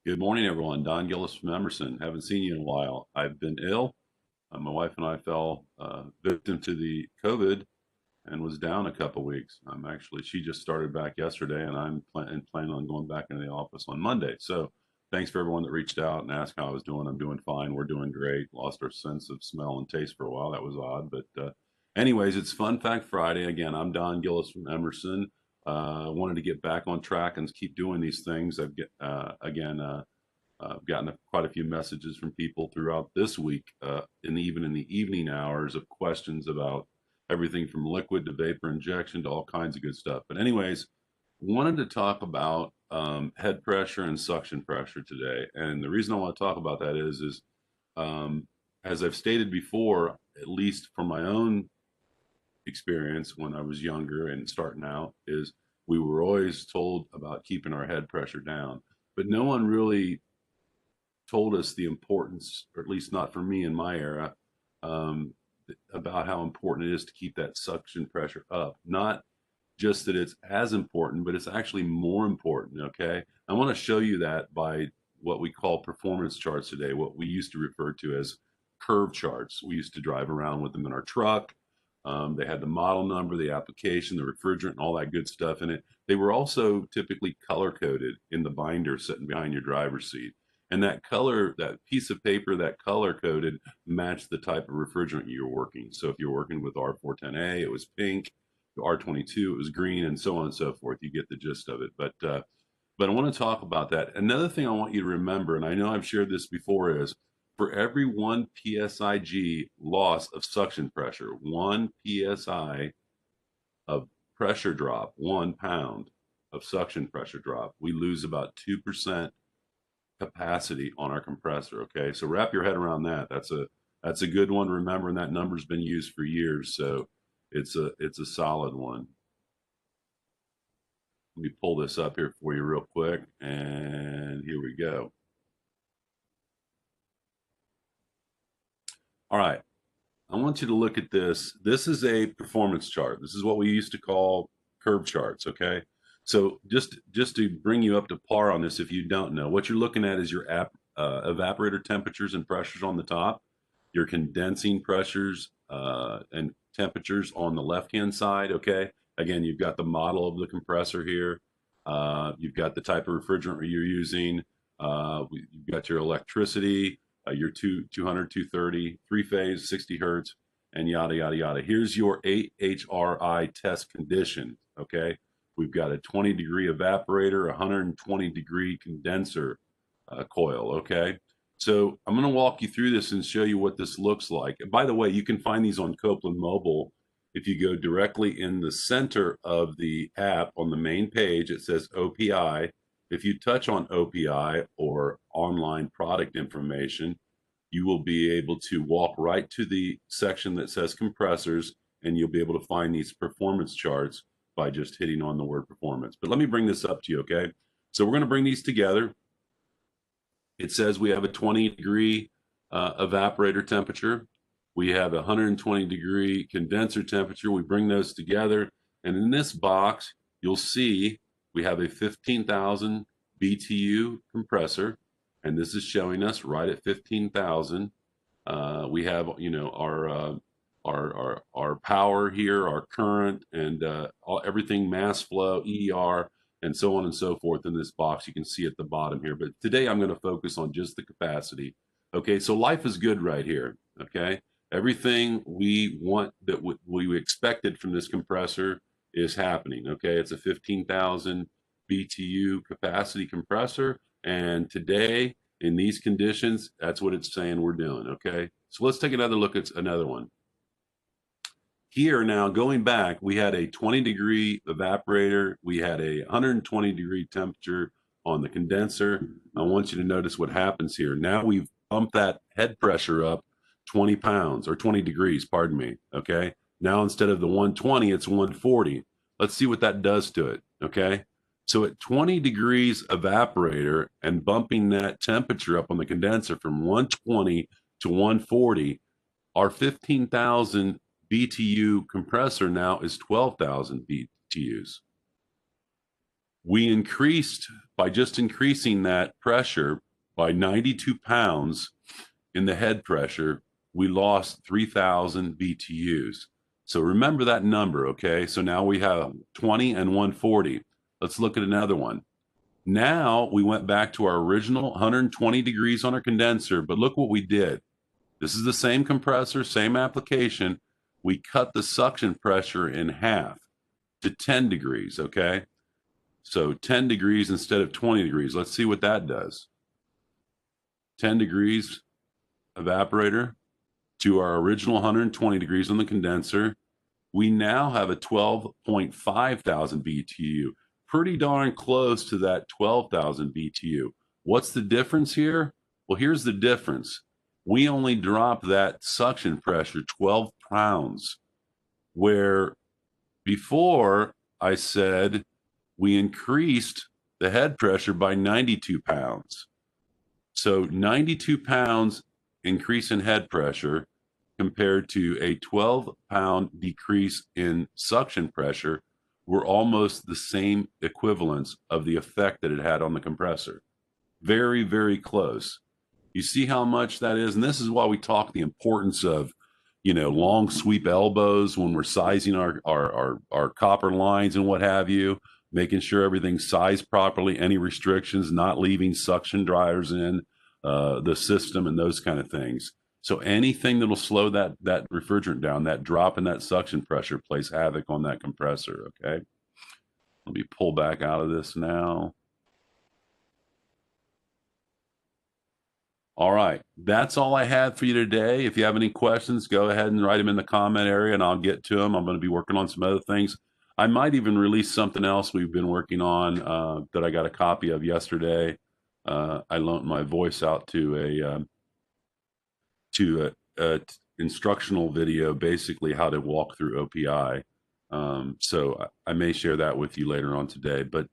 Good morning, everyone. Don Gillis from Emerson. Haven't seen you in a while. I've been ill. My wife and I fell victim to the COVID and was down a couple weeks. She just started back yesterday, and I'm planning on going back into the office on Monday. So thanks for everyone that reached out and asked how I was doing. I'm doing fine. We're doing great. Lost our sense of smell and taste for a while. That was odd. But anyways, it's Fun Fact Friday. Again, I'm Don Gillis from Emerson. Wanted to get back on track and keep doing these things. I've gotten quite a few messages from people throughout this week, even in the evening hours, of questions about everything from liquid to vapor injection to all kinds of good stuff. But anyways, wanted to talk about head pressure and suction pressure today. And the reason I want to talk about that is um, as I've stated before, at least from my own experience when I was younger and starting out, is we were always told about keeping our head pressure down, but no one really told us the importance, or at least not for me in my era, um, about how important it is to keep that suction pressure up. Not just that it's as important, but it's actually more important. Okay. I want to show you that by what we call performance charts today, what we used to refer to as curve charts. We used to drive around with them in our truck. They had the model number, the application, the refrigerant, and all that good stuff in it. They were also typically color coded in the binder sitting behind your driver's seat. And that color, that piece of paper, that color coded matched the type of refrigerant you were working. So if you're working with R410A, it was pink. R22, it was green, and so on and so forth. You get the gist of it. But I want to talk about that. Another thing I want you to remember, and I know I've shared this before, is for every 1 psig loss of suction pressure, 1 psi of pressure drop, 1 pound of suction pressure drop, we lose about 2% capacity on our compressor. Okay, so wrap your head around that. That's a good one to remember, and that number's been used for years, so it's a solid one. Let me pull this up here for you real quick, and here we go. All right, I want you to look at this. This is a performance chart. This is what we used to call curve charts. Okay, so just to bring you up to par on this, if you don't know, what you're looking at is your evaporator temperatures and pressures on the top, your condensing pressures and temperatures on the left hand side. Okay, again, you've got the model of the compressor here. You've got the type of refrigerant you're using. You've got your electricity, your 200, 230, three phase, 60 hertz, and yada, yada, yada. Here's your AHRI test condition. Okay. We've got a 20-degree evaporator, 120-degree condenser coil. Okay. So I'm going to walk you through this and show you what this looks like. And by the way, you can find these on Copeland Mobile. If you go directly in the center of the app on the main page, it says OPI. If you touch on OPI or online product information, you will be able to walk right to the section that says compressors, and you'll be able to find these performance charts by just hitting on the word performance. But let me bring this up to you, okay? So we're going to bring these together. It says we have a 20-degree evaporator temperature. We have a 120-degree condenser temperature. We bring those together. And in this box, you'll see we have a 15,000 BTU compressor. And this is showing us right at 15,000. We have, our power here, our current, and everything, mass flow, ER, and so on and so forth in this box. You can see at the bottom here. But today I'm going to focus on just the capacity. Okay, so life is good right here. Okay, everything we want that we expected from this compressor is happening. Okay, it's a 15,000 BTU capacity compressor, and today in these conditions, that's what it's saying we're doing. Okay, so let's take another look at another one. Here now, going back, we had a 20-degree evaporator. We had a 120-degree temperature on the condenser. I want you to notice what happens here. Now we've bumped that head pressure up 20 pounds or 20 degrees, pardon me. Okay. Now instead of the 120, it's 140. Let's see what that does to it. Okay. So at 20 degrees evaporator and bumping that temperature up on the condenser from 120 to 140, our 15,000 BTU compressor now is 12,000 BTUs. We increased, by just increasing that pressure by 92 pounds in the head pressure, we lost 3,000 BTUs. So remember that number, okay? So now we have 20 and 140. Let's look at another one. Now we went back to our original 120 degrees on our condenser, but look what we did. This is the same compressor, same application. We cut the suction pressure in half to 10 degrees, okay? So 10 degrees instead of 20 degrees. Let's see what that does. 10 degrees evaporator to our original 120 degrees on the condenser. We now have a 12.5 thousand BTU, pretty darn close to that 12,000 BTU. What's the difference here? Well, here's the difference. We only dropped that suction pressure 12 pounds, where before I said we increased the head pressure by 92 pounds. So 92 pounds increase in head pressure compared to a 12-pound decrease in suction pressure were almost the same equivalence of the effect that it had on the compressor. Very, very close. You see how much that is? And this is why we talk the importance of, long sweep elbows when we're sizing our copper lines and what have you, making sure everything's sized properly, any restrictions, not leaving suction dryers in the system and those kind of things. So anything that'll slow that refrigerant down, that drop in that suction pressure plays havoc on that compressor, okay? Let me pull back out of this now. All right, that's all I had for you today. If you have any questions, go ahead and write them in the comment area and I'll get to them. I'm going to be working on some other things. I might even release something else we've been working on that I got a copy of yesterday. I loaned my voice out to a instructional video, basically how to walk through OPI. So I may share that with you later on today, but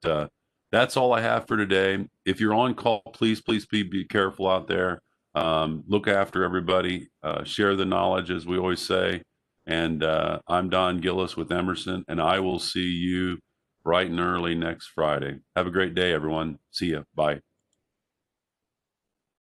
that's all I have for today. If you're on call, please be careful out there. Look after everybody, share the knowledge, as we always say. And I'm Don Gillis with Emerson, and I will see you bright and early next Friday. Have a great day, everyone. See you. Bye.